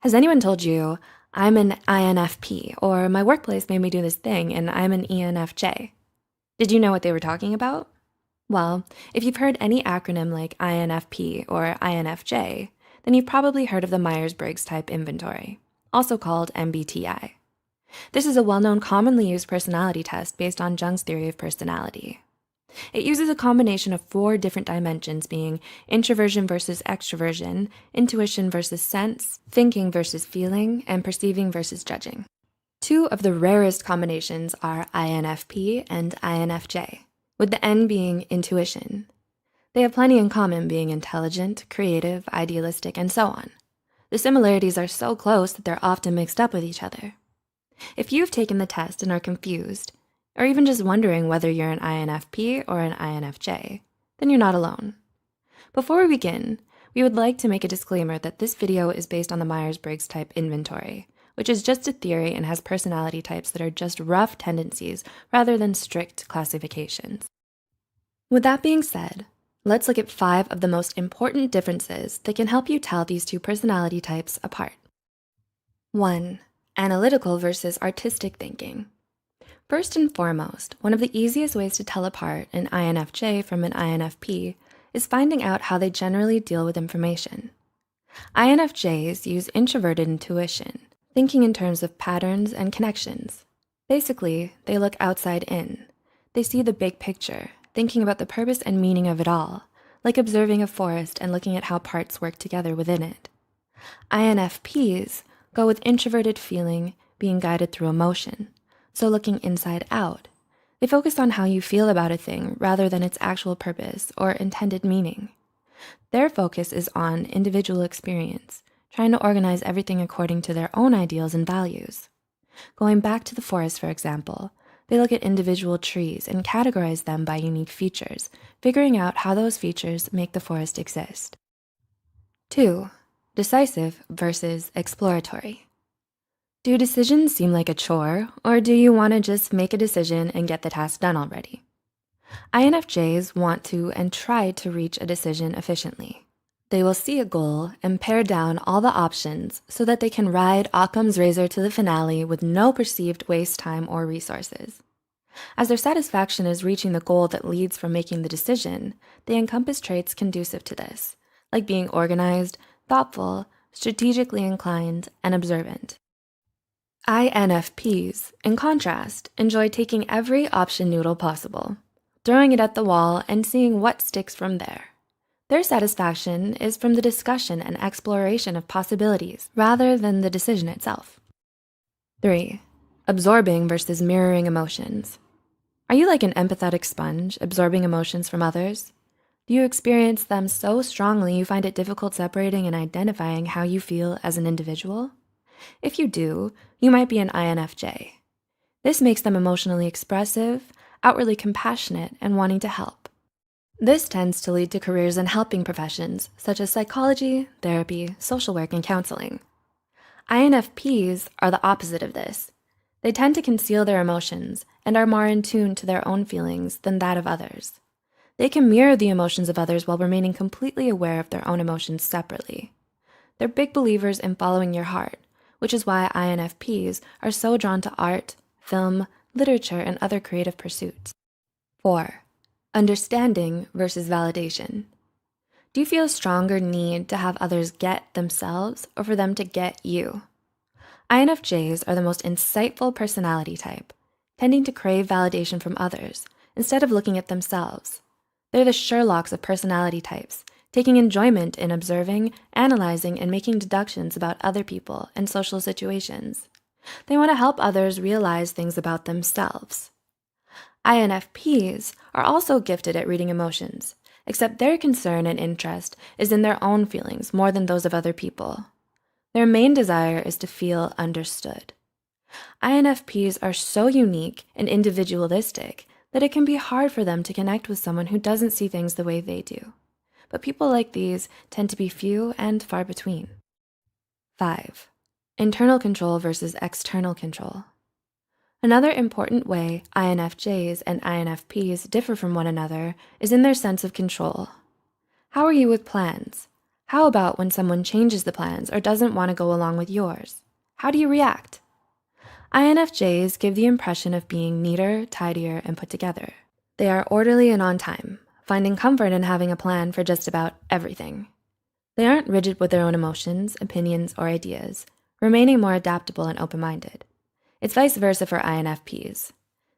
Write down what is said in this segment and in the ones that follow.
Has anyone told you, I'm an INFP, or my workplace made me do this thing and I'm an ENFJ? Did you know what they were talking about? Well, if you've heard any acronym like INFP or INFJ, then you've probably heard of the Myers-Briggs Type Inventory, also called MBTI. This is a well-known commonly used personality test based on Jung's theory of personality. It uses a combination of 4 different dimensions being introversion versus extroversion, intuition versus sense, thinking versus feeling, and perceiving versus judging. 2 of the rarest combinations are INFP and INFJ, with the N being intuition. They have plenty in common being intelligent, creative, idealistic, and so on. The similarities are so close that they're often mixed up with each other. If you've taken the test and are confused, or even just wondering whether you're an INFP or an INFJ, then you're not alone. Before we begin, we would like to make a disclaimer that this video is based on the Myers-Briggs Type Inventory, which is just a theory and has personality types that are just rough tendencies rather than strict classifications. With that being said, let's look at 5 of the most important differences that can help you tell these 2 personality types apart. 1. Analytical versus artistic thinking. First and foremost, one of the easiest ways to tell apart an INFJ from an INFP is finding out how they generally deal with information. INFJs use introverted intuition, thinking in terms of patterns and connections. Basically, they look outside in. They see the big picture, thinking about the purpose and meaning of it all, like observing a forest and looking at how parts work together within it. INFPs go with introverted feeling, being guided through emotion. So looking inside out, they focus on how you feel about a thing rather than its actual purpose or intended meaning. Their focus is on individual experience, trying to organize everything according to their own ideals and values. Going back to the forest, for example, they look at individual trees and categorize them by unique features, figuring out how those features make the forest exist. 2. Decisive versus exploratory. Do decisions seem like a chore, or do you want to just make a decision and get the task done already? INFJs want to and try to reach a decision efficiently. They will see a goal and pare down all the options so that they can ride Occam's razor to the finale with no perceived waste time or resources. As their satisfaction is reaching the goal that leads from making the decision, they encompass traits conducive to this, like being organized, thoughtful, strategically inclined, and observant. INFPs, in contrast, enjoy taking every option noodle possible, throwing it at the wall and seeing what sticks from there. Their satisfaction is from the discussion and exploration of possibilities rather than the decision itself. 3. Absorbing versus mirroring emotions. Are you like an empathetic sponge, absorbing emotions from others? Do you experience them so strongly you find it difficult separating and identifying how you feel as an individual? If you do, you might be an INFJ. This makes them emotionally expressive, outwardly compassionate, and wanting to help. This tends to lead to careers in helping professions such as psychology, therapy, social work, and counseling. INFPs are the opposite of this. They tend to conceal their emotions and are more in tune to their own feelings than that of others. They can mirror the emotions of others while remaining completely aware of their own emotions separately. They're big believers in following your heart, which is why INFPs are so drawn to art, film, literature, and other creative pursuits. 4. Understanding versus validation. Do you feel a stronger need to have others get themselves or for them to get you? INFJs are the most insightful personality type, tending to crave validation from others instead of looking at themselves. They're the Sherlocks of personality types, taking enjoyment in observing, analyzing, and making deductions about other people and social situations. They want to help others realize things about themselves. INFPs are also gifted at reading emotions, except their concern and interest is in their own feelings more than those of other people. Their main desire is to feel understood. INFPs are so unique and individualistic that it can be hard for them to connect with someone who doesn't see things the way they do. But people like these tend to be few and far between. 5. Internal control versus external control. Another important way INFJs and INFPs differ from one another is in their sense of control. How are you with plans? How about when someone changes the plans or doesn't want to go along with yours? How do you react? INFJs give the impression of being neater, tidier, and put together. They are orderly and on time, finding comfort in having a plan for just about everything. They aren't rigid with their own emotions, opinions, or ideas, remaining more adaptable and open-minded. It's vice versa for INFPs.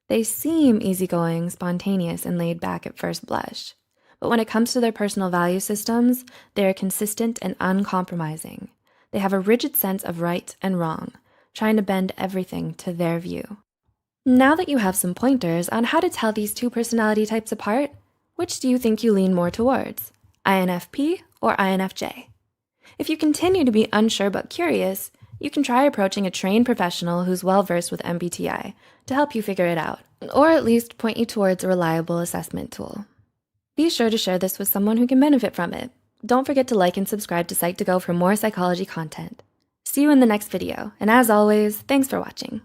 They seem easygoing, spontaneous, and laid back at first blush. But when it comes to their personal value systems, they are consistent and uncompromising. They have a rigid sense of right and wrong, trying to bend everything to their view. Now that you have some pointers on how to tell these two personality types apart, which do you think you lean more towards, INFP or INFJ? If you continue to be unsure but curious, you can try approaching a trained professional who's well-versed with MBTI to help you figure it out, or at least point you towards a reliable assessment tool. Be sure to share this with someone who can benefit from it. Don't forget to like and subscribe to Psych2Go for more psychology content. See you in the next video, and as always, thanks for watching.